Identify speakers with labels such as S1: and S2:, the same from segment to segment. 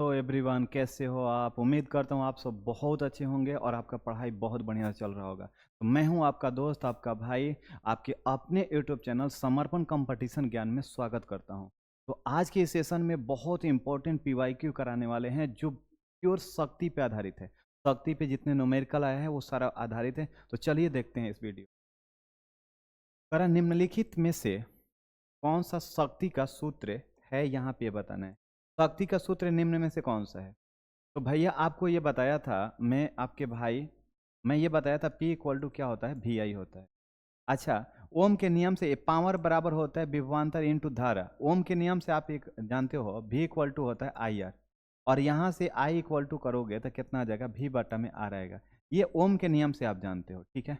S1: तो एवरीवन, कैसे हो आप? उम्मीद करता हूँ आप सब बहुत अच्छे होंगे और आपका पढ़ाई बहुत बढ़िया चल रहा होगा। तो मैं हूँ आपका दोस्त, आपका भाई, आपके अपने यूट्यूब चैनल समर्पण कंपटीशन ज्ञान में स्वागत करता हूँ। तो आज के इस सेशन में बहुत ही इंपॉर्टेंट पीवाईक्यू कराने वाले हैं जो प्योर शक्ति पे आधारित है। शक्ति पे जितने न्यूमेरिकल आया है वो सारा आधारित है। तो चलिए देखते हैं इस वीडियो। करा निम्नलिखित में से कौन सा शक्ति का सूत्र है, यहाँ पे बताना है। शक्ति का सूत्र निम्न में से कौन सा है? तो भैया आपको ये बताया था, मैं आपके भाई, मैं ये बताया था P इक्वल टू क्या होता है, वी आई होता है। अच्छा, ओम के नियम से पावर बराबर होता है विभवांतर इंटू धारा। ओम के नियम से आप एक जानते हो V इक्वल टू होता है आई आर, और यहाँ से I इक्वल टू करोगे तो कितना आ जाएगा, V बटा में आर आएगा। ये ओम के नियम से आप जानते हो, ठीक है,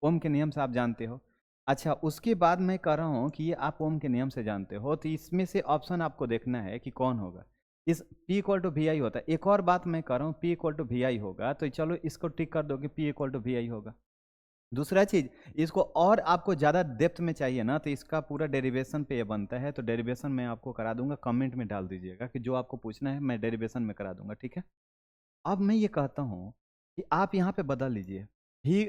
S1: ओम के नियम से आप जानते हो। अच्छा, उसके बाद मैं कह रहा हूँ कि ये आप ओम के नियम से जानते हो, तो इसमें से ऑप्शन आपको देखना है कि कौन होगा। इस P इक्वल टू वी आई होता है। एक और बात मैं कह रहा हूँ, P इक्वल टू वी आई होगा, तो चलो इसको टिक कर दो कि P इक्वल टू वी आई होगा। दूसरा चीज, इसको और आपको ज़्यादा डेप्थ में चाहिए ना, तो इसका पूरा डेरिवेशन पे ये बनता है। तो डेरिवेशन मैं आपको करा दूंगा, कमेंट में डाल दीजिएगा कि जो आपको पूछना है मैं डेरिवेशन में करा दूंगा, ठीक है। अब मैं ये कहता हूँ कि आप यहाँ पे बदल लीजिए,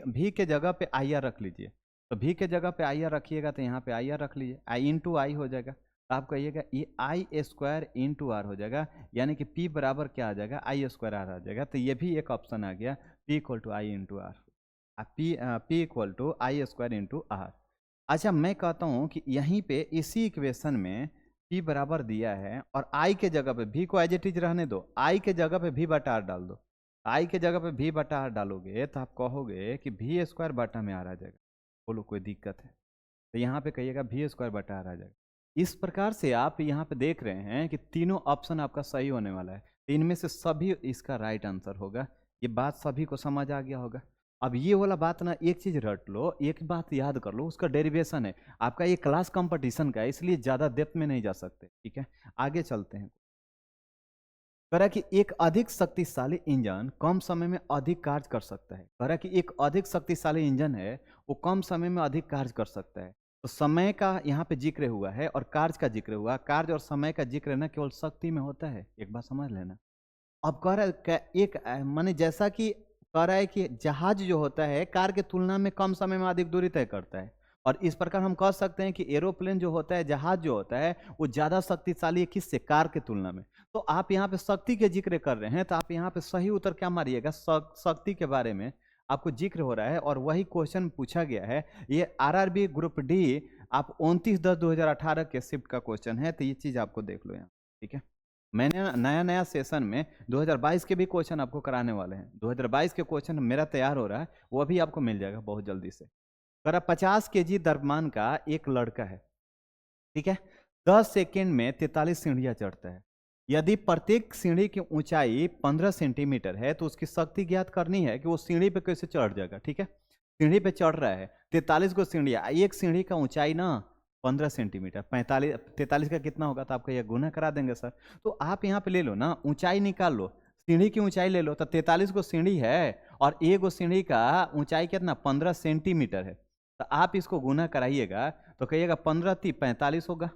S1: भी के जगह पे आई आर रख लीजिए। तो भी के जगह पे आई आर रखिएगा तो यहाँ पे आई आर रख लीजिए, आई इंटू आई हो जाएगा। तो आप कहिएगा ये आई स्क्वायर इंटू आर हो जाएगा, यानी कि पी बराबर क्या आ जाएगा, आई स्क्वायर आर आ जाएगा। तो ये भी एक ऑप्शन आ गया, P equal to I into R, P equal to I square into R. अच्छा, मैं कहता हूँ कि यहीं पे इसी इक्वेशन में p बराबर दिया है और i के जगह पे v को एज इट इज रहने दो, i के जगह पे v बटा आर डाल दो। i के जगह पे v बटा आर डालोगे तो आप कहोगे कि v स्क्वायर बटा में आर आ जाएगा। बोलो कोई दिक्कत है? तो यहाँ पे कहिएगा v स्क्वायर बटा आर आ जाएगा। इस प्रकार से आप यहाँ पे देख रहे हैं कि तीनों ऑप्शन आपका सही होने वाला है। तो इनमें से सभी इसका राइट आंसर होगा। ये बात सभी को समझ आ गया होगा। अब ये वाला बात ना, एक चीज रट लो, एक बात याद कर लो, उसका डेरिवेशन है। आपका ये क्लास कंपटीशन का है, इसलिए ज्यादा डेप्थ में नहीं जा सकते, ठीक है। आगे चलते हैं। कह कि एक अधिक शक्तिशाली इंजन कम समय में अधिक कार्य कर सकता है। कह कि एक अधिक शक्तिशाली इंजन है, वो कम समय में अधिक कार्य कर सकता है। तो समय का यहाँ पे जिक्र हुआ है और कार्य का जिक्र हुआ। कार्य और समय का जिक्र ना केवल शक्ति में होता है, एक बात समझ लेना। अब कह रहा है एक माने जैसा कि कह रहा है कि जहाज जो होता है कार के तुलना में कम समय में अधिक दूरी तय करता है, और इस प्रकार हम कह सकते हैं कि एरोप्लेन जो होता है, जहाज जो होता है, वो ज्यादा शक्तिशाली है किससे, कार के तुलना में। तो आप यहाँ पे शक्ति के जिक्र कर रहे हैं, तो आप यहाँ पे सही उत्तर क्या मारिएगा, शक्ति के बारे में आपको जिक्र हो रहा है और वही क्वेश्चन पूछा गया है। ये आरआरबी ग्रुप डी आप 29/10/2018 के शिफ्ट का क्वेश्चन है, तो ये चीज आपको देख लो यहाँ, ठीक है। मैंने नया नया सेशन में 2022 के भी क्वेश्चन आपको कराने वाले हैं। 2022 के क्वेश्चन मेरा तैयार हो रहा है, वो भी आपको मिल जाएगा बहुत जल्दी से। करा 50 kg द्रव्यमान का एक लड़का है, ठीक है, 10 सेकेंड में 43 सीढ़ियां चढ़ता है। यदि प्रत्येक सीढ़ी की ऊंचाई 15 सेंटीमीटर है तो उसकी शक्ति ज्ञात करनी है कि वो सीढ़ी पे कैसे चढ़ जाएगा, ठीक है। सीढ़ी पे चढ़ रहा है, 43 को सीढ़ियां, एक सीढ़ी का ऊंचाई ना 15 सेंटीमीटर, 43 का कितना होगा, तो आपको यह गुना करा देंगे सर। तो आप यहाँ पे ले लो ना, ऊंचाई निकाल लो, सीढ़ी की ऊंचाई ले लो। तो 43 को सीढ़ी है और एक गो सीढ़ी का ऊंचाई कितना, 15 सेंटीमीटर है। तो आप इसको गुना कराइएगा तो कहिएगा 15×3 = 45 होगा,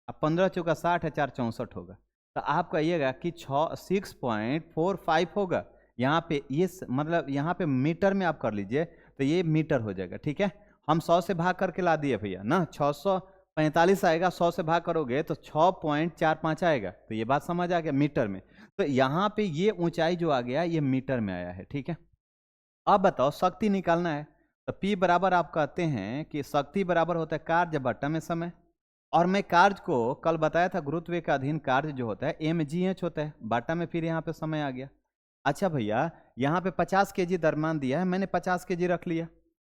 S1: अब 15×4 = 60 है, 4×64 होगा। तो आप कहिएगा कि 6.45 होगा। यहाँ पे ये मतलब यहाँ पे मीटर में आप कर लीजिए तो ये मीटर हो जाएगा, ठीक है। हम 100 से भाग करके ला दिए भैया ना, 645 आएगा, 100 से भाग करोगे तो 6.45 आएगा। तो ये बात समझ आ गया मीटर में। तो यहाँ पे ये ऊंचाई जो आ गया ये मीटर में आया है, ठीक है। अब बताओ शक्ति निकालना है, तो P बराबर आप कहते हैं कि शक्ति बराबर होता है कार्य बटा में समय। और मैं कार्य को कल बताया था, गुरुत्व के अधीन कार्य जो होता है mgh होता है, बाटा में फिर यहाँ पे समय आ गया। अच्छा भैया, यहाँ पे 50 kg द्रव्यमान दिया है, मैंने 50 kg रख लिया।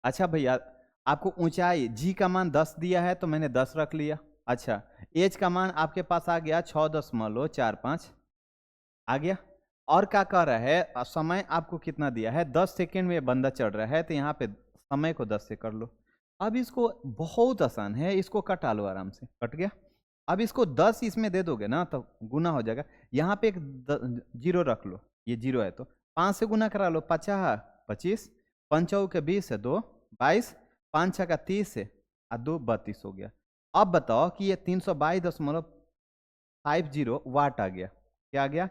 S1: अच्छा भैया, आपको ऊंचाई g का मान 10 दिया है तो मैंने 10 रख लिया। अच्छा, h का मान आपके पास आ गया 6.45 आ गया। और क्या कह रहा है, समय आपको कितना दिया है, 10 सेकेंड में बंदा चढ़ रहा है, तो यहाँ पे समय को 10 से कर लो। अब इसको बहुत आसान है, इसको कटा लो, आराम से कट गया। अब इसको 10 इसमें दे दोगे ना तो गुना हो जाएगा। यहाँ पे एक जीरो रख लो, ये जीरो है तो 5 से गुना करा लो, 50 25, 5 के 20 है 2 22, 5 6 का 30 है और 2 32 हो गया। अब बताओ कि ये 322.50 वाट आ गया, क्या आ गया,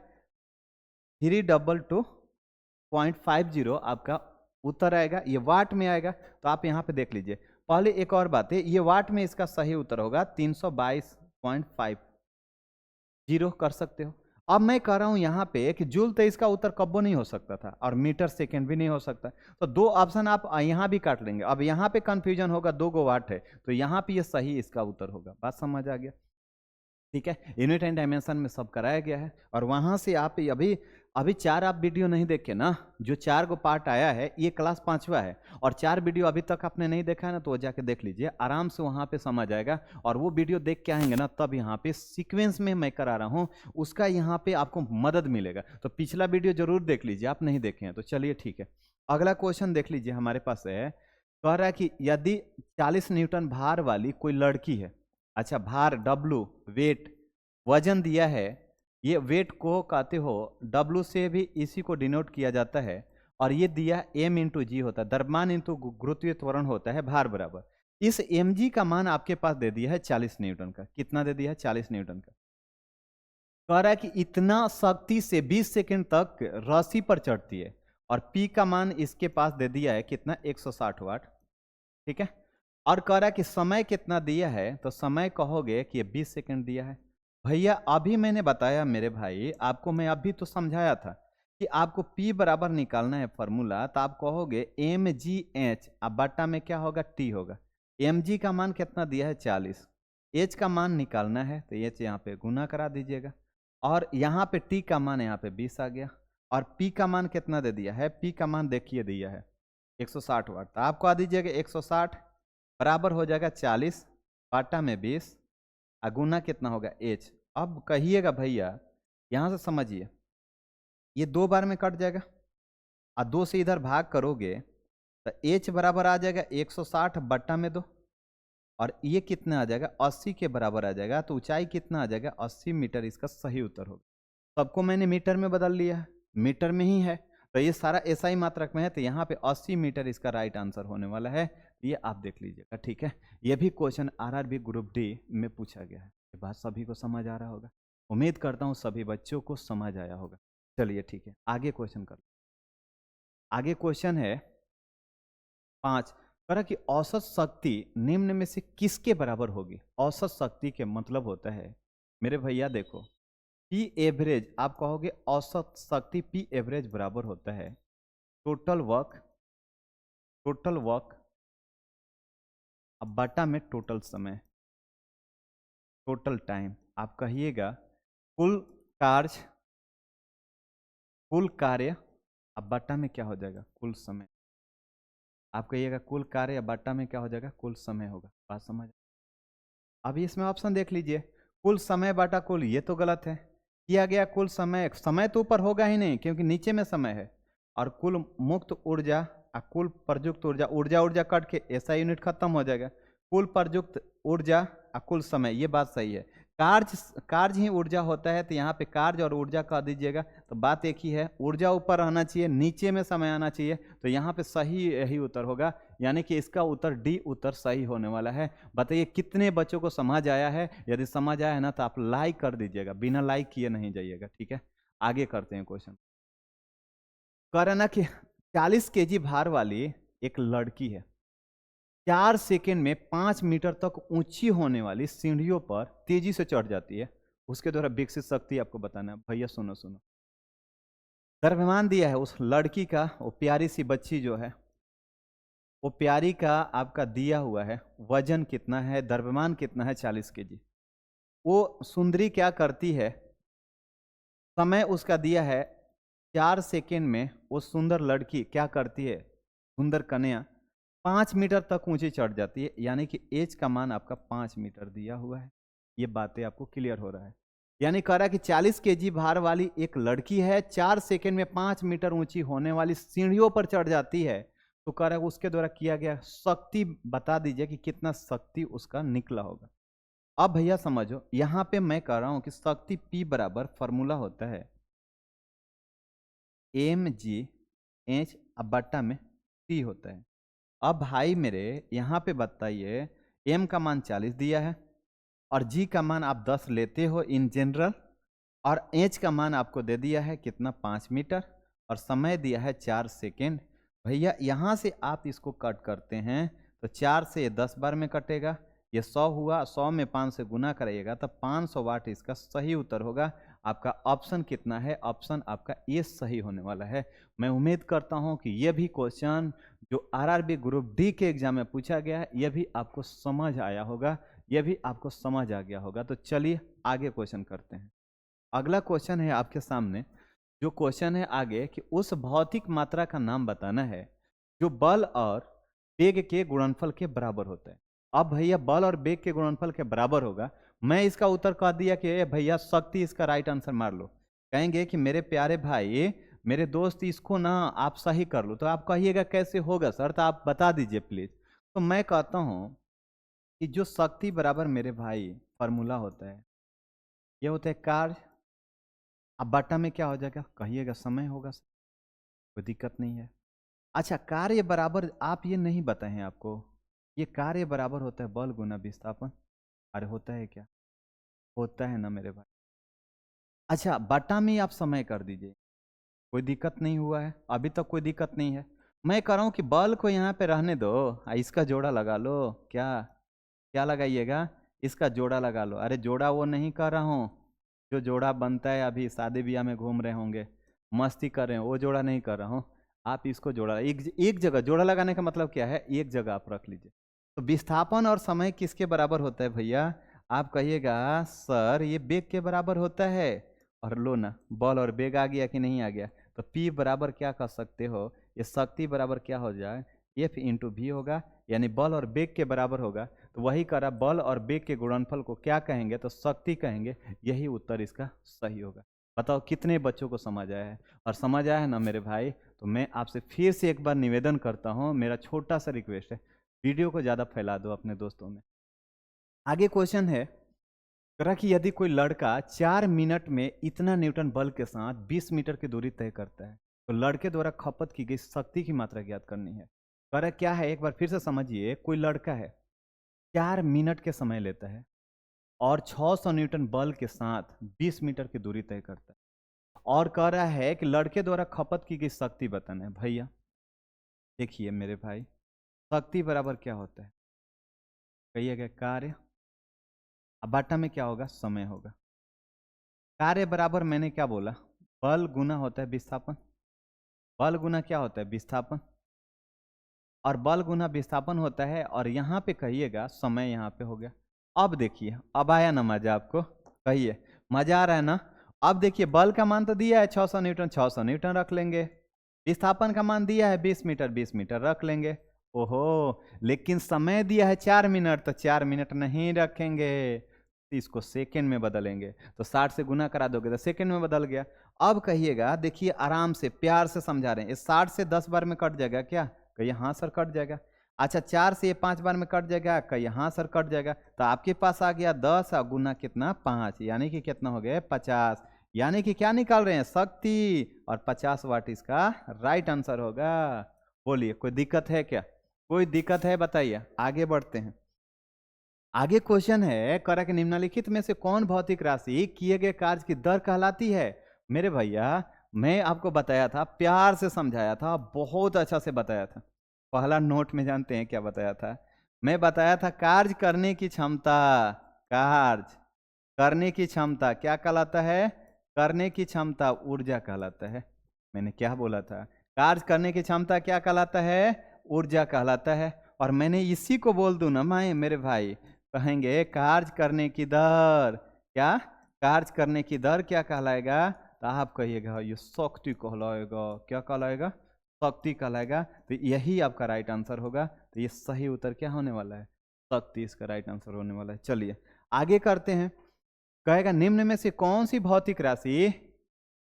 S1: 322.50 आपका उत्तर आएगा। ये वाट में आएगा, तो आप यहाँ पे देख लीजिए। पहले एक और बात है, ये वाट में इसका सही उत्तर होगा 322.50 कर सकते हो। अब मैं कह रहा हूं यहाँ पे कि जूल, तो इसका उत्तर कब्बो नहीं हो सकता था, और मीटर सेकेंड भी नहीं हो सकता। तो दो ऑप्शन आप यहाँ भी काट लेंगे। अब यहाँ पे कंफ्यूजन होगा, 2 गो वाट है, तो यहाँ पे ये सही इसका उत्तर होगा। बात समझ आ गया? ठीक है, यूनिट एंड डायमेंशन में सब कराया गया है। और वहां से आप अभी अभी 4 आप वीडियो नहीं देखे ना, जो 4 गो पार्ट आया है, ये क्लास 5वां है, और 4 वीडियो अभी तक आपने नहीं देखा है ना, तो वो जाके देख लीजिए, आराम से वहां पे समझ आएगा। और वो वीडियो देख के आएंगे ना, तब यहाँ पे सीक्वेंस में मैं करा रहा हूँ, उसका यहाँ पे आपको मदद मिलेगा। तो पिछला वीडियो जरूर देख लीजिए, आप नहीं देखे हैं तो। चलिए ठीक है, अगला क्वेश्चन देख लीजिए, हमारे पास है, कह रहा है कि यदि 40 न्यूटन भार वाली कोई लड़की है, अच्छा भार W, वेट, वजन दिया है, ये वेट को कहते हो, W से भी इसी को डिनोट किया जाता है, और ये दिया m इंटू जी होता है, द्रव्यमान इंटू गुरुत्वीय त्वरण होता है, भार बराबर। इस mg का मान आपके पास दे दिया है 40 न्यूटन का। कितना दे दिया है? 40 न्यूटन का। कह रहा है कि इतना शक्ति से 20 सेकंड तक रस्सी पर चढ़ती है, और P का मान इसके पास दे दिया है कितना? 160 वाट। ठीक है, और कह रहा है कि समय कितना दिया है, तो समय कहोगे कि 20 सेकंड दिया है। भैया अभी मैंने बताया मेरे भाई, आपको मैं अभी तो समझाया था कि आपको P बराबर निकालना है फॉर्मूला, तो आप कहोगे mgh, अब बट्टा में क्या होगा? T होगा। mg का मान कितना दिया है? 40। h का मान निकालना है, तो h यहाँ पे गुना करा दीजिएगा, और यहाँ पे T का मान यहाँ पे 20 आ गया, और P का मान कितना दे दिया है? P का मान देखिए दिया है 160 वाट। तो आपको आ दीजिएगा 160 बराबर हो जाएगा 40 बाटा में 20, अगुना कितना होगा? h। अब कहिएगा भैया, यहाँ से समझिए, ये 2 बार में कट जाएगा, और 2 से इधर भाग करोगे तो h बराबर आ जाएगा 160 बट्टा में 2, और ये कितना आ जाएगा? 80 के बराबर आ जाएगा। तो ऊंचाई कितना आ जाएगा? 80 मीटर इसका सही उत्तर होगा। सबको मैंने मीटर में बदल लिया है, मीटर में ही है, तो ये सारा SI मात्रक में है, तो यहाँ पे 80 मीटर इसका राइट आंसर होने वाला है। ये आप देख लीजिएगा। ठीक है, ये भी क्वेश्चन RRB ग्रुप डी में पूछा गया है। ये बात सभी को समझ आ रहा होगा, उम्मीद करता हूँ सभी बच्चों को समझ आया होगा। चलिए ठीक है, आगे क्वेश्चन कर। आगे क्वेश्चन है 5, करा कि औसत शक्ति निम्न में से किसके बराबर होगी? औसत शक्ति के मतलब होता है मेरे भैया, देखो, P एवरेज, आप कहोगे औसत शक्ति P एवरेज बराबर होता है टोटल वर्क अब बटा में टोटल समय, टोटल टाइम। आप कहिएगा कुल कार्य अब बटा में क्या हो जाएगा? कुल समय। आप कहिएगा कुल कार्य अब बटा में क्या हो जाएगा? कुल समय होगा। बात समझ? अभी इसमें ऑप्शन देख लीजिए, कुल समय बटा कुल, ये तो गलत है। किया गया कुल समय, समय तो ऊपर होगा ही नहीं क्योंकि नीचे में समय है, और कुल मुक्त ऊर्जा और कुल प्रयुक्त ऊर्जा, ऊर्जा कट के ऐसा यूनिट खत्म हो जाएगा। कुल प्रयुक्त ऊर्जा और कुल समय, ये बात सही है। कार्य ही ऊर्जा होता है, तो यहाँ पे कार्य और ऊर्जा कह दीजिएगा, तो बात एक ही है। ऊर्जा ऊपर रहना चाहिए, नीचे में समय आना चाहिए, तो यहाँ पे सही यही उत्तर होगा, यानी कि इसका उत्तर डी उत्तर सही होने वाला है। बताइए कितने बच्चों को समझ आया है? यदि समझ आया है ना, तो आप लाइक कर दीजिएगा, बिना लाइक किए नहीं जाइएगा। ठीक है, आगे करते हैं क्वेश्चन। कह रहे ना कि 40 केजी भार वाली एक लड़की है, 4 सेकेंड में 5 मीटर तक ऊंची होने वाली सीढ़ियों पर तेजी से चढ़ जाती है। उसके द्वारा विकसित शक्ति आपको बताना है। भैया सुनो सुनो, द्रव्यमान दिया है उस लड़की का, वो प्यारी सी बच्ची जो है, वो प्यारी का आपका दिया हुआ है, वजन कितना है, द्रव्यमान कितना है? 40 केजी। वो सुंदरी क्या करती है? समय उसका दिया है 4 सेकेंड में, वो सुंदर लड़की क्या करती है? सुंदर कन्या 5 मीटर तक ऊंची चढ़ जाती है, यानी कि एज का मान आपका 5 मीटर दिया हुआ है। ये बातें आपको क्लियर हो रहा है? यानी कह रहा है कि 40 केजी भार वाली एक लड़की है, 4 सेकेंड में 5 मीटर ऊंची होने वाली सीढ़ियों पर चढ़ जाती है, तो कह रहा है उसके द्वारा किया गया शक्ति बता दीजिए कि कितना शक्ति उसका निकला होगा। अब भैया समझो, यहां पे मैं कह रहा हूं कि शक्ति P बराबर फॉर्मूला होता है mgh बट्टा में T होता है। अब भाई मेरे यहाँ पे बताइए, m का मान 40 दिया है और g का मान आप 10 लेते हो इन जनरल, और एच का मान आपको दे दिया है कितना 5 मीटर और समय दिया है 4 सेकेंड। भैया यहाँ से आप इसको कट करते हैं तो 4 से 10 बार में कटेगा, ये 100 हुआ, 100 में 5 से गुना कराइएगा तो 500 वाट इसका सही उत्तर होगा। आपका ऑप्शन कितना है? ऑप्शन आपका ये सही होने वाला है। मैं उम्मीद करता हूँ कि ये भी क्वेश्चन जो आरआरबी ग्रुप डी के एग्जाम में पूछा गया है ये भी आपको समझ आया होगा, ये भी आपको समझ आ गया होगा। तो चलिए आगे क्वेश्चन करते हैं। अगला क्वेश्चन है आपके सामने, जो क्वेश्चन है आगे कि उस भौतिक मात्रा का नाम बताना है जो बल और वेग के गुणनफल के बराबर होता है। अब भैया बल और वेग के गुणनफल के बराबर होगा, मैं इसका उत्तर कह दिया कि ए भैया शक्ति इसका राइट आंसर मार लो। कहेंगे कि मेरे प्यारे भाई मेरे दोस्त इसको ना आप सही कर लो, तो आप कहिएगा कैसे होगा सर, तो आप बता दीजिए प्लीज। तो मैं कहता हूँ कि जो शक्ति बराबर मेरे भाई फॉर्मूला होता है ये होता है कार्य। अब बटा में क्या हो जाएगा? कहिएगा समय होगा सर, कोई दिक्कत नहीं है। अच्छा कार्य बराबर आप ये नहीं बताए हैं आपको, ये कार्य बराबर होता है बल गुना विस्थापन। अरे होता है क्या? होता है ना मेरे भाई। अच्छा बटा में आप समय कर दीजिए, कोई दिक्कत नहीं हुआ है, अभी तक कोई दिक्कत नहीं है। मैं कह रहा हूँ कि बल को यहाँ पे रहने दो, इसका जोड़ा लगा लो। क्या क्या लगाइएगा? इसका जोड़ा लगा लो। अरे जोड़ा वो नहीं कर रहा हूँ जो जोड़ा बनता है अभी शादी ब्याह में घूम रहे होंगे मस्ती कर रहे हैं, वो जोड़ा नहीं कर रहा हूँ। आप इसको जोड़ा एक जगह जोड़ा लगाने का मतलब क्या है? एक जगह आप रख लीजिए। तो विस्थापन और समय किसके बराबर होता है भैया? आप कहिएगा सर ये वेग के बराबर होता है। और लो ना बल और वेग आ गया कि नहीं आ गया? तो P बराबर क्या कर सकते हो, ये शक्ति बराबर क्या हो जाए? F इंटू भी होगा, यानी बल और वेग के बराबर होगा। तो वही करा, बल और वेग के गुणनफल को क्या कहेंगे? तो शक्ति कहेंगे। यही उत्तर इसका सही होगा। बताओ कितने बच्चों को समझ आया है? और समझ आया है ना मेरे भाई? तो मैं आपसे फिर से एक बार निवेदन करता हूँ, मेरा छोटा सा रिक्वेस्ट है, वीडियो को ज़्यादा फैला दो अपने दोस्तों में। आगे क्वेश्चन है करा कि यदि कोई लड़का 4 मिनट में इतना न्यूटन बल के साथ 20 मीटर की दूरी तय करता है तो लड़के द्वारा खपत की गई शक्ति की मात्रा ज्ञात करनी है। करा क्या है, एक बार फिर से समझिए। कोई लड़का है 4 मिनट के समय लेता है और 600 न्यूटन बल के साथ 20 मीटर की दूरी तय करता है और कह रहा है कि लड़के द्वारा खपत की गई शक्ति बताना है। भैया देखिए मेरे भाई, शक्ति बराबर क्या होता है? कहिएगा कार्य, अब बाटा में क्या होगा? समय होगा। कार्य बराबर मैंने क्या बोला? बल गुना होता है विस्थापन। बल गुना क्या होता है? विस्थापन। और बल गुना विस्थापन होता है, और यहाँ पे कहिएगा समय यहाँ पे हो गया। अब देखिए, अब आया ना मजा आपको? कहिए मजा आ रहा है ना? अब देखिए बल का मान तो दिया है 600 न्यूटन, 600 न्यूटन रख लेंगे। विस्थापन का मान दिया है 20 मीटर, 20 मीटर रख लेंगे। ओहो, लेकिन समय दिया है 4 मिनट, तो 4 मिनट नहीं रखेंगे, इसको सेकेंड में बदलेंगे। तो 60 से गुना करा दोगे तो सेकेंड में बदल गया। अब कहिएगा, देखिए आराम से प्यार से समझा रहे हैं, 60 से 10 बार में कट जाएगा क्या? कहिए हाँ सर कट जाएगा। अच्छा 4 से ये 5 बार में कट जाएगा? कहिए हाँ सर कट जाएगा। तो आपके पास आ गया 10 और गुना कितना? 5, यानी कि कितना हो गया? 50। यानी कि क्या निकाल रहे हैं? शक्ति। और 50 वाट इसका राइट आंसर होगा। बोलिए कोई दिक्कत है क्या? कोई दिक्कत है बताइए, आगे बढ़ते हैं। आगे क्वेश्चन है करा कि निम्नलिखित में से कौन भौतिक राशि किए गए कार्य की दर कहलाती है? मेरे भैया मैं आपको बताया था, प्यार से समझाया था, बहुत अच्छा से बताया था। पहला नोट में जानते हैं क्या बताया था? मैं बताया था कार्य करने की क्षमता। कार्य करने की क्षमता क्या कहलाता है? करने की क्षमता ऊर्जा कहलाता है। मैंने क्या बोला था? कार्य करने की क्षमता क्या कहलाता है? ऊर्जा कहलाता है। और मैंने इसी को बोल दूं ना मैं, मेरे भाई कहेंगे कार्य करने की दर। क्या? कार्य करने की दर क्या कहलाएगा? तो आप कहिएगा ये शक्ति कहलाएगा। क्या कहलाएगा? शक्ति कहलाएगा। तो यही आपका राइट आंसर होगा। तो ये सही उत्तर क्या होने वाला है? शक्ति इसका राइट आंसर होने वाला है। चलिए आगे करते हैं। कहेगा निम्न में से कौन सी भौतिक राशि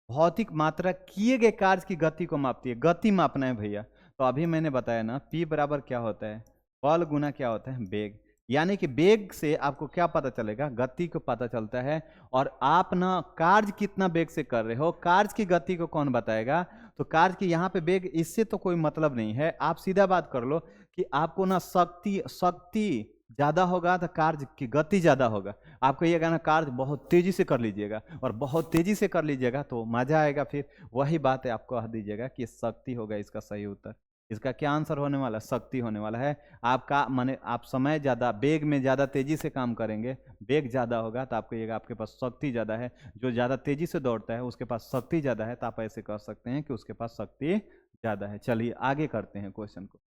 S1: भौतिक मात्रा किए गए कार्य की गति को मापती है? गति मापना है भैया। तो अभी मैंने बताया ना, P बराबर क्या होता है? बल गुना क्या होता है? वेग। यानी कि वेग से आपको क्या पता चलेगा? गति को पता चलता है। और आप ना कार्य कितना वेग से कर रहे हो, कार्य की गति को कौन बताएगा? तो कार्य की यहाँ पे वेग, इससे तो कोई मतलब नहीं है। आप सीधा बात कर लो कि आपको ना शक्ति ज़्यादा होगा तो कार्य की गति ज़्यादा होगा। आप कहिएगा ना कार्य बहुत तेज़ी से कर लीजिएगा, और बहुत तेज़ी से कर लीजिएगा तो मज़ा आएगा। फिर वही बात है, आपको कह दीजिएगा कि शक्ति होगा इसका सही उत्तर। इसका क्या आंसर होने वाला है? शक्ति होने वाला है। आपका माने आप समय ज़्यादा वेग में ज़्यादा तेज़ी से काम करेंगे, वेग ज़्यादा होगा तो आप कहिएगा आपके पास शक्ति ज़्यादा है। जो ज़्यादा तेज़ी से दौड़ता है उसके पास शक्ति ज़्यादा है, तो आप ऐसे कह सकते हैं कि उसके पास शक्ति ज़्यादा है। चलिए आगे करते हैं क्वेश्चन को।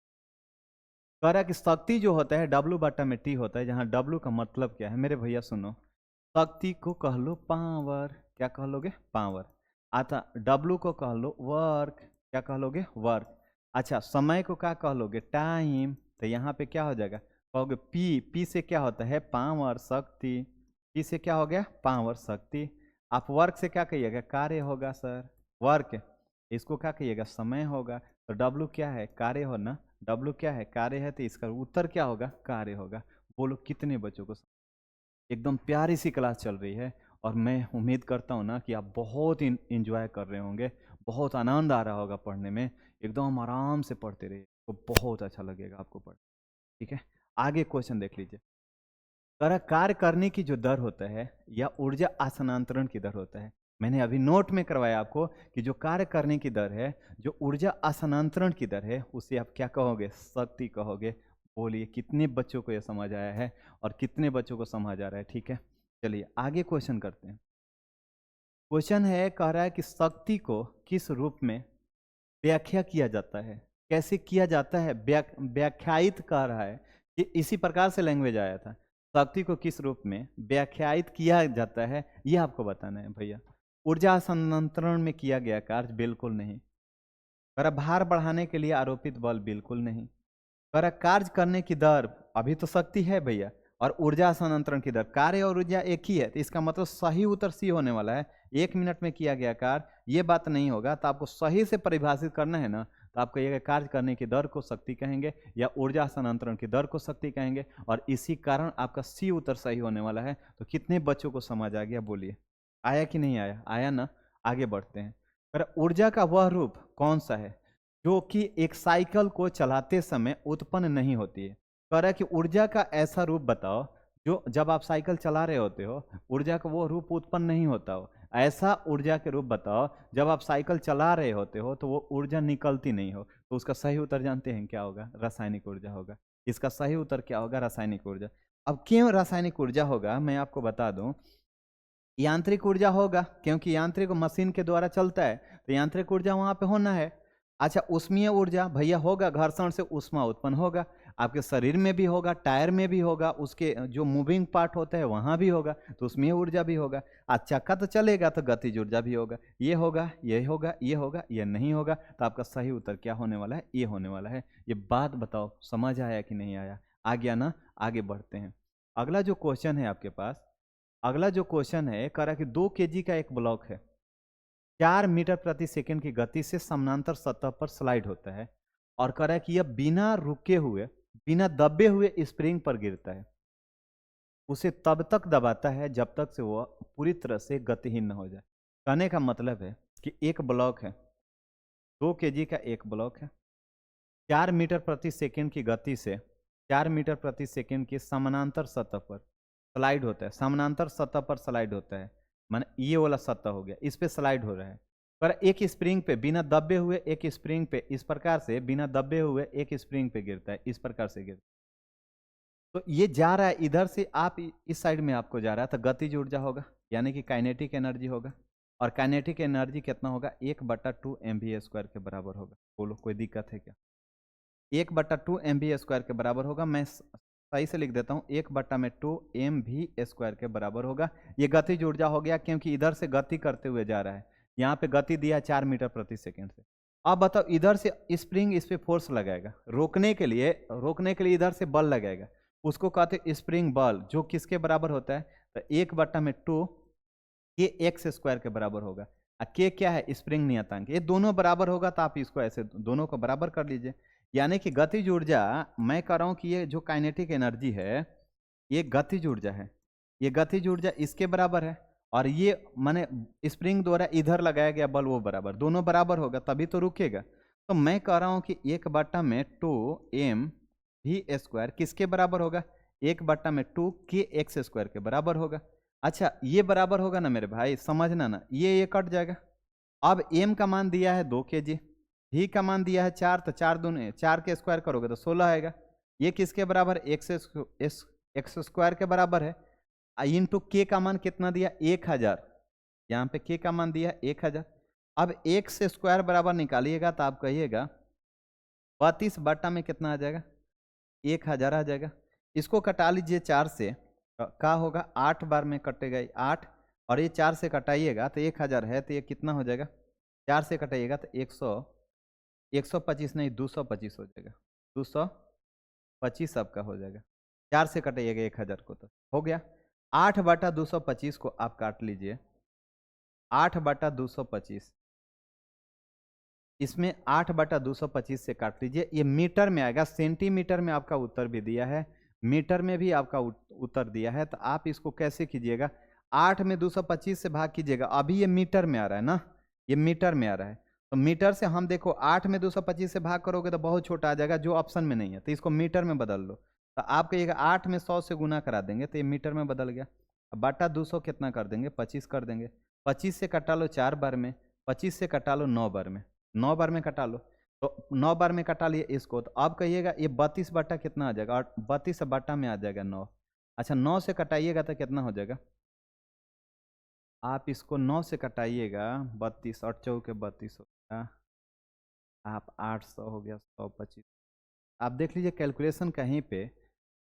S1: कह रहा है कि शक्ति जो होता है डब्लू बटा में टी होता है, जहाँ डब्लू का मतलब क्या है मेरे भैया सुनो। शक्ति को कह लो पावर, क्या कह लोगे? पावर। अच्छा, डब्लू को कह लो वर्क, क्या कह लोगे? वर्क। अच्छा, समय को क्या कह लोगे? टाइम। तो यहाँ पे क्या हो जाएगा? कहोगे पी, पी से क्या होता है? पावर, शक्ति। पी से क्या हो गया? पावर, शक्ति। आप वर्क से क्या कहिएगा? कार्य होगा सर, वर्क। इसको क्या कहिएगा? समय होगा। तो डब्लू क्या है? कार्य हो ना, डब्लू क्या है? कार्य है, तो इसका उत्तर क्या होगा? कार्य होगा। बोलो कितने बच्चों को? एकदम प्यारी सी क्लास चल रही है, और मैं उम्मीद करता हूँ ना कि आप बहुत इंजॉय कर रहे होंगे, बहुत आनंद आ रहा होगा पढ़ने में। एकदम आराम से पढ़ते रहिए, तो बहुत अच्छा लगेगा आपको पढ़। ठीक है, आगे क्वेश्चन देख लीजिए। कार्य करने की जो दर होता है या ऊर्जा स्थानांतरण की दर होता है, मैंने अभी नोट में करवाया आपको कि जो कार्य करने की दर है, जो ऊर्जा स्थानांतरण की दर है, उसे आप क्या कहोगे? शक्ति कहोगे। बोलिए कितने बच्चों को यह समझ आया है और कितने बच्चों को समझ आ रहा है? ठीक है, चलिए आगे क्वेश्चन करते हैं। क्वेश्चन है, कह रहा है कि शक्ति को किस रूप में व्याख्या किया जाता है? कैसे किया जाता है? व्याख्यायित कर रहा है कि इसी प्रकार से लैंग्वेज आया था। शक्ति को किस रूप में व्याख्यायित किया जाता है, यह आपको बताना है भैया। ऊर्जा स्थानांतरण में किया गया कार्य? बिल्कुल नहीं। कर भार बढ़ाने के लिए आरोपित बल? बिल्कुल नहीं। कर कार्य करने की दर? अभी तो शक्ति है भैया, और ऊर्जा स्थानांतरण की दर, कार्य और ऊर्जा एक ही है, तो इसका मतलब सही उत्तर सी होने वाला है। 1 मिनट में किया गया कार्य, ये बात नहीं होगा। तो आपको सही से परिभाषित करना है ना, तो आप कहिएगा कार्य करने की दर को शक्ति कहेंगे या ऊर्जा स्थानांतरण की दर को शक्ति कहेंगे, और इसी कारण आपका सी उत्तर सही होने वाला है। तो कितने बच्चों को समझ आ गया? बोलिए, आया कि नहीं आया? आया ना। आगे बढ़ते हैं। पर ऊर्जा का वह रूप कौन सा है जो कि एक साइकिल को चलाते समय उत्पन्न नहीं होती है? कह रहा है कि ऊर्जा का ऐसा रूप बताओ जो जब आप साइकिल चला रहे होते हो, ऊर्जा का वो रूप उत्पन्न नहीं होता हो। ऐसा ऊर्जा के रूप बताओ जब आप साइकिल चला रहे होते हो तो वो ऊर्जा निकलती नहीं हो। तो उसका सही उत्तर जानते हैं क्या होगा? रासायनिक ऊर्जा होगा। इसका सही उत्तर क्या होगा? रासायनिक ऊर्जा। अब क्यों रासायनिक ऊर्जा होगा मैं आपको बता दूं। यांत्रिक ऊर्जा होगा क्योंकि यांत्रिक मशीन के द्वारा चलता है, तो यांत्रिक ऊर्जा वहां पे होना है। अच्छा, उष्मीय ऊर्जा भैया होगा, घर्षण से उष्मा उत्पन्न होगा। आपके शरीर में भी होगा, टायर में भी होगा, उसके जो मूविंग पार्ट होता है वहां भी होगा, तो उष्मीय ऊर्जा भी होगा। चक्का तो चलेगा तो गतिज ऊर्जा भी होगा। ये होगा, ये होगा, ये होगा, ये नहीं होगा। तो आपका सही उत्तर क्या होने वाला है? ये होने वाला है। ये बात बताओ समझ आया कि नहीं आया? आ गया ना। आगे बढ़ते हैं। अगला जो क्वेश्चन है आपके पास, अगला जो क्वेश्चन है, कह रहा है कि 2 kg का एक ब्लॉक है, 4 मीटर प्रति सेकंड की गति से समानांतर सतह पर स्लाइड होता है, और कह रहा है कि यह बिना रुके हुए, बिना दबे हुए स्प्रिंग पर गिरता है। उसे तब तक दबाता है जब तक से वह पूरी तरह से गतिहीन न हो जाए। कहने का मतलब है कि एक ब्लॉक है, 2 kg का एक ब्लॉक है, 4 मीटर प्रति सेकंड की गति से 4 मीटर प्रति सेकंड की समानांतर सतह पर स्लाइड होता है। समानांतर सतह पर स्लाइड होता है, माने ये वाला सतह हो गया, इस पे स्लाइड हो रहा है। पर एक स्प्रिंग पे बिना दबे हुए, एक स्प्रिंग पे इस प्रकार से बिना दबे हुए एक स्प्रिंग पे गिरता है, इस प्रकार से गिरता है। तो ये जा रहा है इधर से, आप इस साइड में आपको जा रहा है, तो गतिज ऊर्जा होगा, यानी कि काइनेटिक एनर्जी होगा। और काइनेटिक एनर्जी कितना होगा? 1/2 mv² के बराबर होगा। बोलो कोई दिक्कत है क्या? 1/2 mv² के बराबर होगा। मैं सही से लिख देता हूँ, 1/2 mv² के बराबर होगा। ये गतिज ऊर्जा हो गया क्योंकि इधर से गति करते हुए जा रहा है। यहाँ पे गति दिया 4 मीटर प्रति सेकंड से। अब बताओ, इधर से स्प्रिंग इस पे फोर्स लगाएगा रोकने के लिए, इधर से बल लगाएगा, उसको कहते स्प्रिंग बल, जो किसके बराबर होता है? तो 1/2 के x² के बराबर होगा। के क्या है? स्प्रिंग नियतांक। ये दोनों बराबर होगा तो आप इसको ऐसे दोनों को बराबर कर लीजिए। यानी कि गतिज ऊर्जा, मैं कह रहा हूं कि ये जो काइनेटिक एनर्जी है ये गतिज ऊर्जा है, ये गतिज ऊर्जा इसके बराबर है, और ये माने स्प्रिंग द्वारा इधर लगाया गया बल वो बराबर, दोनों बराबर होगा तभी तो रुकेगा। तो मैं कह रहा हूं कि 1/2 किसके बराबर होगा? 1/2 के एक्स स्क्वायर के बराबर होगा। अच्छा ये बराबर होगा ना मेरे भाई, समझना ना, ये कट जाएगा। अब m का मान दिया है 2 kg, v का मान दिया है 4, तो 4 के स्क्वायर करोगे तो 16 आएगा। ये किसके बराबर, एक्स स्क्वायर के बराबर है। इंटू के का मान कितना दिया, 1000। यहाँ पे के का मान दिया 1000। अब एक्स स्क्वायर बराबर निकालिएगा तो आप कहिएगा 32 बटा में कितना आ जाएगा, 1000 आ जाएगा। इसको कटा लीजिए 4 से, क्या होगा, 8 बार में कटेगा 8, और ये 4 से कटाइएगा तो 1000 है, तो ये कितना हो जाएगा, 4 से कटाइएगा तो 125 नहीं 225 हो जाएगा, 225 आपका हो जाएगा। 4 से कटाइएगा 1000 को तो हो गया। 8/225 को आप काट लीजिए, 8/225, इसमें 8/225 से काट लीजिए, ये मीटर में आएगा। सेंटीमीटर में आपका उत्तर भी दिया है, मीटर में भी आपका उत्तर दिया है। तो आप इसको कैसे कीजिएगा, 8 में 225 से भाग कीजिएगा। अभी ये मीटर में आ रहा है ना, ये मीटर में आ रहा है, तो मीटर से हम देखो 8 में 225 से भाग करोगे तो बहुत छोटा आ जाएगा, जो ऑप्शन में नहीं है, तो इसको मीटर में बदल लो। तो आप कहिएगा 8 में 100 से गुना करा देंगे तो ये मीटर में बदल गया। अब बटा 200 कितना कर देंगे, 25 कर देंगे। 25 से कटा लो 4 बार में, 25 से कटा लो 9 बार में, 9 बार में कटा लो, तो 9 बार में कटा लिए इसको। तो अब कहिएगा ये 32 बटा कितना आ जाएगा, और 32 बटा में आ जाएगा 9। अच्छा 9 से कटाइएगा तो कितना हो जाएगा, आप इसको 9 से कटाइएगा, 32 और 4 के 32 हो गया, आप 800 हो गया, 125। आप देख लीजिए कैलकुलेशन कहीं पे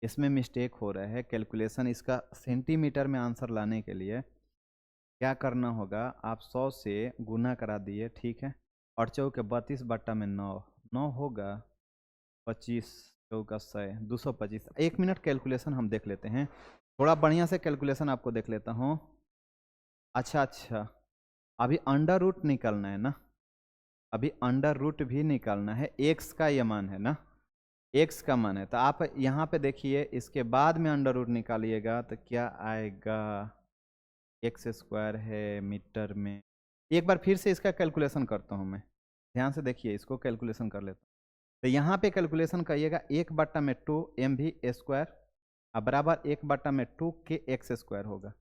S1: इसमें मिस्टेक हो रहा है। कैलकुलेशन इसका सेंटीमीटर में आंसर लाने के लिए क्या करना होगा, आप 100 से गुना करा दिए, ठीक है, और 4 के 32 बट्टा में 9, 9 होगा 25, 4 का 100, 225। 1 मिनट कैलकुलेशन हम देख लेते हैं, थोड़ा बढ़िया से कैलकुलेशन आपको देख लेता हूँ। अच्छा अभी अंडर रूट निकालना है ना, अभी अंडर रूट भी निकालना है, एक्स का ये मान है ना, एक्स का मान है। तो आप यहाँ पे देखिए, इसके बाद में अंडर रूट निकालिएगा तो क्या आएगा, एक्स स्क्वायर है मीटर में। एक बार फिर से इसका कैलकुलेशन करता हूँ मैं, ध्यान से देखिए, इसको कैलकुलेशन कर लेता हूँ। तो यहाँ पे कैलकुलेशन करिएगा, 1/2 mv स्क्वायर बराबर 1/2 के एक्स स्क्वायर होगा।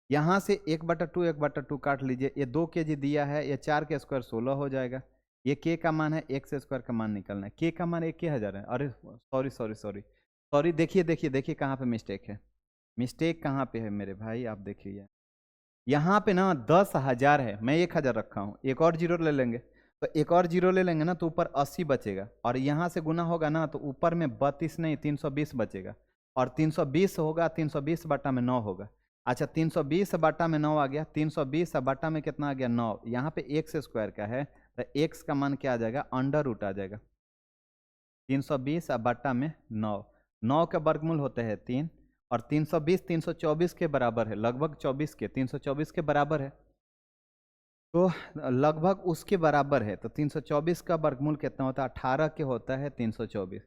S1: यहाँ से 1/2 काट लीजिए, ये 2 kg दिया है, ये 4 के स्क्वायर 16 हो जाएगा। ये के का मान है, एक्स स्क्वायर का मान निकलना है, के का मान 1000 है। अरे सॉरी, देखिए कहाँ पे मिस्टेक है, मिस्टेक कहाँ पे है मेरे भाई, आप देखिए यहाँ पे ना 10,000 है, मैं 1000 रखा हूँ, एक और जीरो ले लेंगे, तो एक और जीरो ले लेंगे ना तो ऊपर 80 बचेगा, और यहाँ से गुना होगा ना तो ऊपर में 32 नहीं 320 बचेगा, और 320 होगा, 320 बटा में 9 होगा। अच्छा 320 बटा में 9 आ गया, 320 बटा में कितना आ गया 9, यहाँ पे एक्स स्क्वायर का है, तो एक्स का मान क्या आ जाएगा, अंडर रूट आ जाएगा। 320 बटा में 9, 9 के वर्गमूल होते हैं 3, और 320 324 के बराबर है, लगभग 24 के, 324 के बराबर है, तो लगभग उसके बराबर है। तो 324 का वर्गमूल कितना होता है, 18 के होता है 324,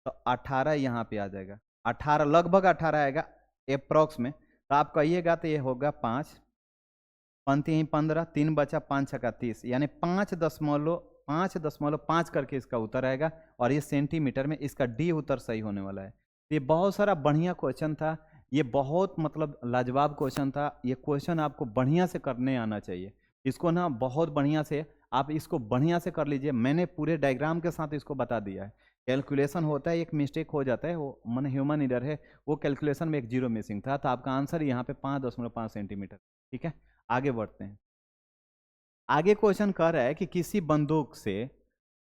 S1: तो 18 यहाँ पे आ जाएगा, 18 लगभग 18 आएगा अप्रॉक्स में। तो आप कहिएगा तो ये होगा 5 पंक्ति ही 15, 3 बचा 5 छका 30, यानी 5.5 करके इसका उत्तर आएगा, और ये सेंटीमीटर में इसका डी उत्तर सही होने वाला है। ये बहुत सारा बढ़िया क्वेश्चन था, ये बहुत मतलब लाजवाब क्वेश्चन था। ये क्वेश्चन आपको बढ़िया से करने आना चाहिए, इसको ना बहुत बढ़िया से आप इसको बढ़िया से कर लीजिए। मैंने पूरे डायग्राम के साथ इसको बता दिया है। कैलकुलेशन होता है, एक मिस्टेक हो जाता है, वो मन ह्यूमन एरर है, वो कैलकुलेशन में एक जीरो मिसिंग था, तो आपका आंसर यहाँ पे 5.5 सेंटीमीटर। ठीक है, आगे बढ़ते हैं। आगे क्वेश्चन कह रहा है कि किसी बंदूक से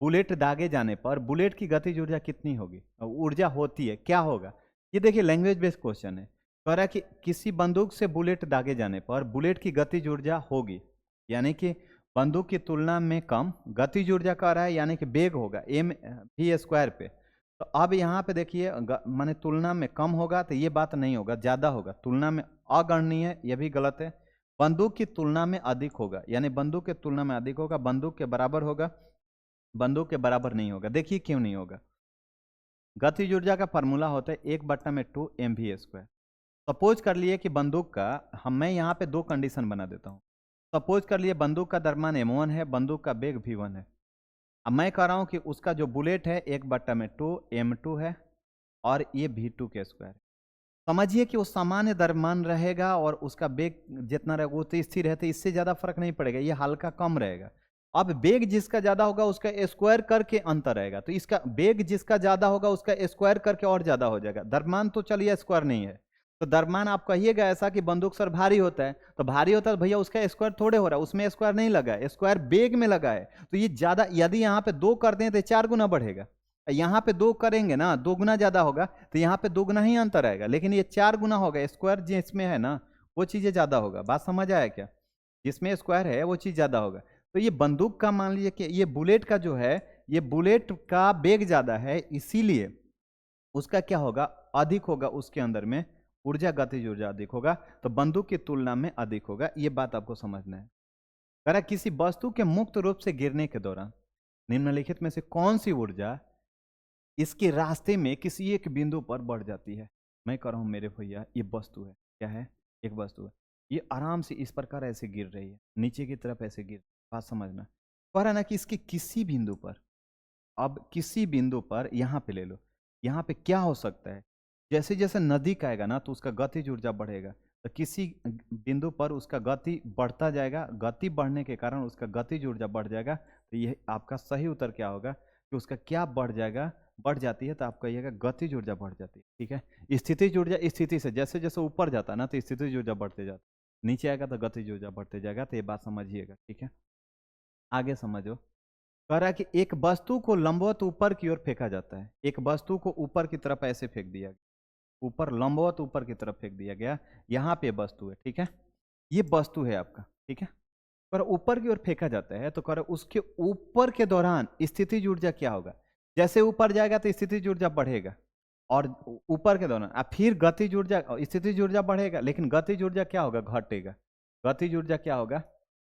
S1: बुलेट दागे जाने पर बुलेट की गतिज ऊर्जा कितनी होगी, ऊर्जा होती है, क्या होगा। ये देखिए लैंग्वेज बेस्ड क्वेश्चन है, कह रहा है कि किसी बंदूक से बुलेट दागे जाने पर बुलेट की गतिज ऊर्जा होगी, यानी कि बंदूक की तुलना में कम गतिज ऊर्जा कह रहा है, यानी कि वेग होगा mv स्क्वायर पे। तो अब यहाँ पे देखिए माने तुलना में कम होगा, तो ये बात नहीं होगा, ज़्यादा होगा, तुलना में अगणनीय है, ये भी गलत है। बंदूक की तुलना में अधिक होगा, यानी बंदूक के तुलना में अधिक होगा, बंदूक के बराबर होगा, बंदूक के बराबर नहीं होगा। देखिए क्यों नहीं होगा, गतिज ऊर्जा का फार्मूला होता है 1/2 mv स्क्वायर। सपोज कर लिए कि बंदूक का मैं यहाँ पे दो कंडीशन बना देता हूँ। सपोज कर लिए बंदूक का द्रव्यमान m1 है, बंदूक का वेग v1 है। अब मैं कह रहा हूँ कि उसका जो बुलेट है 1/2 m2 है, और ये v2 के स्क्वायर है। समझिए कि वो सामान्य द्रव्यमान रहेगा और उसका वेग जितना रहेगा वो तो स्थिर रहता है, इससे ज्यादा फर्क नहीं पड़ेगा, ये हल्का कम रहेगा। अब वेग जिसका ज्यादा होगा उसका स्क्वायर करके अंतर रहेगा, तो इसका वेग जिसका ज्यादा होगा उसका स्क्वायर करके और ज्यादा हो जाएगा। द्रव्यमान तो चलिए स्क्वायर नहीं है, तो द्रव्यमान आप कहिएगा ऐसा कि बंदूक सर भारी होता है, तो भारी होता है तो भैया उसका स्क्वायर थोड़े हो रहा है, उसमें स्क्वायर नहीं लगा है, स्क्वायर वेग में लगा है। तो ये ज्यादा, यदि यहाँ पे 2 कर दें तो 4 गुना बढ़ेगा, यहाँ पे 2 करेंगे ना 2 गुना ज्यादा होगा, तो यहाँ पे 2 गुना ही अंतर आएगा, लेकिन ये 4 गुना होगा, स्क्वायर जिसमें है ना वो चीजें ज्यादा होगा। बात समझ आया क्या? जिसमें स्क्वायर है वो चीज ज्यादा होगा। तो ये बंदूक का मान लीजिए कि ये बुलेट का जो है, ये बुलेट का वेग ज्यादा है, इसीलिए उसका क्या होगा, अधिक होगा, उसके अंदर में ऊर्जा, गतिज ऊर्जा अधिक होगा, तो बंदूक की तुलना में अधिक होगा। ये बात आपको समझना है। कह रहा किसी वस्तु के मुक्त रूप से गिरने के दौरान निम्नलिखित में से कौन सी ऊर्जा इसके रास्ते में किसी एक बिंदु पर बढ़ जाती है। मैं कह रहा हूं मेरे भैया ये वस्तु है, क्या है, एक वस्तु है, ये आराम से इस प्रकार ऐसे गिर रही है, नीचे की तरफ ऐसे गिर, बात समझना। कह रहा ना कि इसके किसी बिंदु पर, अब किसी बिंदु पर यहाँ पे ले लो, यहाँ पे क्या हो सकता है, जैसे जैसे नजदीक आएगा ना तो उसका गतिज ऊर्जा बढ़ेगा, तो किसी बिंदु पर उसका गति बढ़ता जाएगा, गति बढ़ने के कारण उसका गतिज ऊर्जा बढ़ जाएगा। तो ये आपका सही उत्तर क्या होगा कि उसका क्या बढ़ जाएगा, बढ़ जाती है, तो आप कहिएगा गतिज ऊर्जा बढ़ जाती है। ठीक है, स्थितिज ऊर्जा स्थिति से जैसे जैसे ऊपर जाता है ना तो स्थितिज ऊर्जा बढ़ते जाता है, नीचे आएगा तो गतिज ऊर्जा बढ़ते जाएगा। तो ये बात समझिएगा, ठीक है, आगे समझो। कह रहा है कि एक वस्तु को लंबवत ऊपर की ओर फेंका जाता है, एक वस्तु को ऊपर की तरफ ऐसे फेंक दिया गया, ऊपर लंबवत ऊपर की तरफ फेंक दिया गया, यहाँ पे वस्तु है, ठीक है, ये वस्तु है आपका, ठीक है, पर ऊपर की ओर फेंका जाता है, तो कह रहा उसके ऊपर के दौरान स्थितिज ऊर्जा क्या होगा, जैसे ऊपर जाएगा तो स्थितिज ऊर्जा बढ़ेगा, और ऊपर के दौरान अब फिर गतिज ऊर्जा, स्थितिज ऊर्जा बढ़ेगा, लेकिन गतिज ऊर्जा क्या होगा, घटेगा, गतिज ऊर्जा क्या होगा,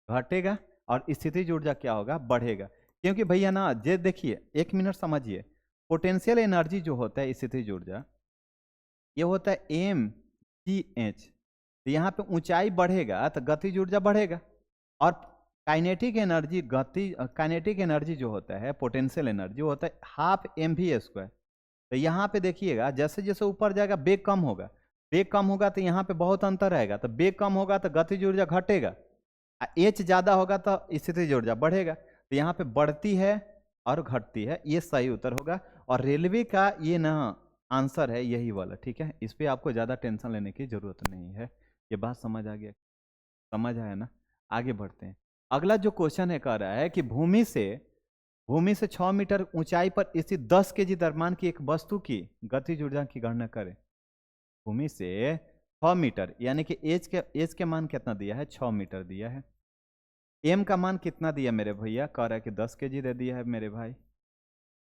S1: घटेगा, और स्थितिज ऊर्जा क्या होगा, बढ़ेगा। क्योंकि भैया ना ये देखिए, 1 मिनट समझिए, पोटेंशियल एनर्जी जो होता है स्थितिज ऊर्जा, ये होता है mgh, तो यहाँ पे ऊंचाई बढ़ेगा तो गतिज ऊर्जा बढ़ेगा, और काइनेटिक एनर्जी, गति काइनेटिक एनर्जी जो होता है, पोटेंशियल एनर्जी होता है हाफ mv²। तो यहाँ पे देखिएगा जैसे जैसे ऊपर जाएगा वेग कम होगा, वेग कम होगा तो यहाँ पे बहुत अंतर आएगा, तो वेग कम होगा तो गतिज ऊर्जा घटेगा, एच ज्यादा होगा तो स्थितिज ऊर्जा बढ़ेगा, तो यहाँ पे बढ़ती है और घटती है, ये सही उत्तर होगा। और रेलवे का ये ना आंसर है यही वाला, ठीक है, इस पे आपको ज्यादा टेंशन लेने की जरूरत नहीं है। ये बात समझ आ गया, समझ आया ना? आगे बढ़ते हैं। अगला जो क्वेश्चन है कह रहा है कि भूमि से 6 मीटर ऊंचाई पर स्थित 10 केजी द्रव्यमान की एक वस्तु की गतिज ऊर्जा की गणना करें। भूमि से 6 मीटर, यानी कि एच के मान कितना दिया है, 6 मीटर दिया है। एम का मान कितना दिया मेरे भैया, कह रहा है कि 10 केजी दे दिया है मेरे भाई।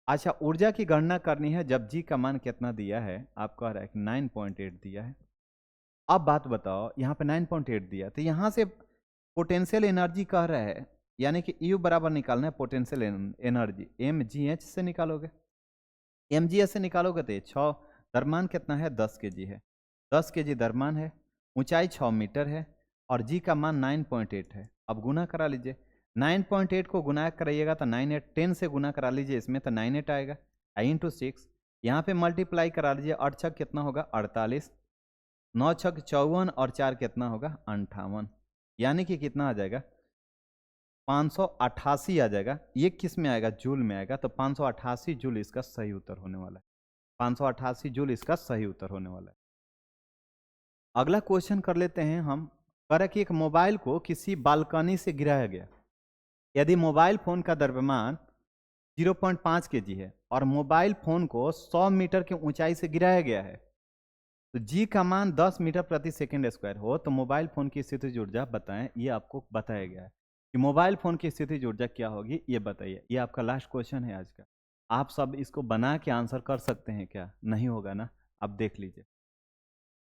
S1: अच्छा, ऊर्जा की गणना करनी है जब जी का मान कितना दिया है, आप कह रहा है कि 9.8 दिया है। अब बात बताओ, यहाँ पे 9.8 दिया, तो यहाँ से पोटेंशियल एनर्जी कह रहा है, यानी कि यू बराबर निकालना है पोटेंशियल एनर्जी, mgh से निकालोगे, mgh से निकालोगे तो 6, द्रव्यमान कितना है, 10 केजी है, 10 केजी द्रव्यमान है, ऊंचाई 6 मीटर है, और जी का मान 9.8 है। अब गुना करा लीजिए, 9.8 को गुना कराइएगा तो 9 8 10 से गुना करा लीजिए इसमें तो 9 8 आएगा, इंटू 6, यहाँ पे मल्टीप्लाई करा लीजिए, 8 छक कितना होगा 48, 9 छक 54, और 4 कितना होगा 58, यानी कि कितना आ जाएगा 588 आ जाएगा। ये किस में आएगा, जूल में आएगा, तो 588 जूल इसका सही उत्तर होने वाला है, 588 जूल इसका सही उत्तर होने वाला है। अगला क्वेश्चन कर लेते हैं हम। कह रहा कि एक मोबाइल को किसी बालकनी से गिराया गया, यदि मोबाइल फोन का द्रव्यमान 0.5 केजी है और मोबाइल फोन को 100 मीटर की ऊंचाई से गिराया गया है, तो जी का मान 10 मीटर प्रति सेकंड स्क्वायर हो, तो मोबाइल फोन की स्थितिज ऊर्जा बताएं। ये आपको बताया गया है कि मोबाइल फोन की स्थितिज ऊर्जा क्या होगी, ये बताइए। ये आपका लास्ट क्वेश्चन है आज का, आप सब इसको बना के आंसर कर सकते हैं क्या, नहीं होगा ना, आप देख लीजिए।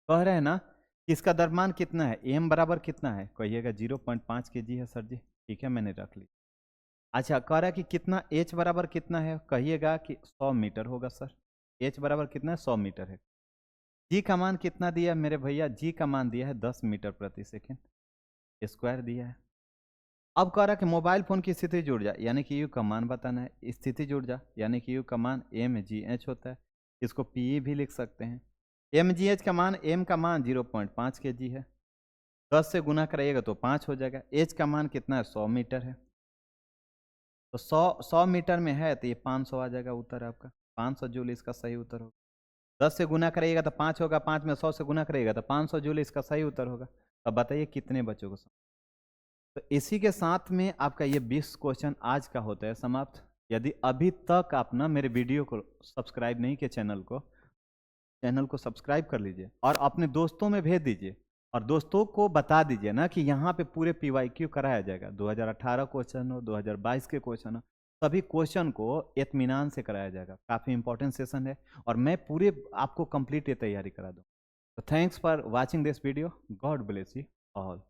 S1: कह रहे हैं ना कि इसका द्रव्यमान कितना है, एम बराबर कितना है, कहिएगा 0.5 केजी है सर जी, ठीक है, मैंने रख ली। अच्छा, कह रहा है कि कितना एच बराबर कितना है, कहिएगा कि 100 मीटर होगा सर, एच बराबर कितना है, 100 मीटर है। जी का मान कितना दिया मेरे भैया, जी का मान दिया है 10 मीटर प्रति सेकेंड स्क्वायर दिया है। अब कह रहा है कि मोबाइल फोन की स्थितिज ऊर्जा यानी कि यू का मान बताना है, स्थितिज ऊर्जा यानी कि यू का मान mgh होता है, इसको पी भी लिख सकते हैं। mgh का मान, m का मान 0.5 kg है, 10 से गुना कराइएगा तो 5 हो जाएगा। h का मान कितना है, 100 मीटर है, तो 100 मीटर में है तो ये 500 आ जाएगा उत्तर आपका, 500 जूल इसका सही उत्तर होगा। 10 से गुना करिएगा तो 5 होगा, 5 में 100 से गुना करिएगा तो 500 जूल इसका सही उत्तर होगा। अब बताइए कितने बच्चों को। तो इसी के साथ में आपका ये 20 क्वेश्चन आज का होता है समाप्त। यदि अभी तक आप ना मेरे वीडियो को सब्सक्राइब नहीं किए, चैनल को सब्सक्राइब कर लीजिए और अपने दोस्तों में भेज दीजिए और दोस्तों को बता दीजिए ना कि यहाँ पे पूरे PYQ कराया जाएगा। 2018 क्वेश्चन हो, 2022 के क्वेश्चन हो, सभी क्वेश्चन को इत्मीनान से कराया जाएगा। काफ़ी इंपॉर्टेंट सेशन है और मैं पूरे आपको कंप्लीट ये तैयारी करा दूँ। तो thanks for watching this video. God bless you all.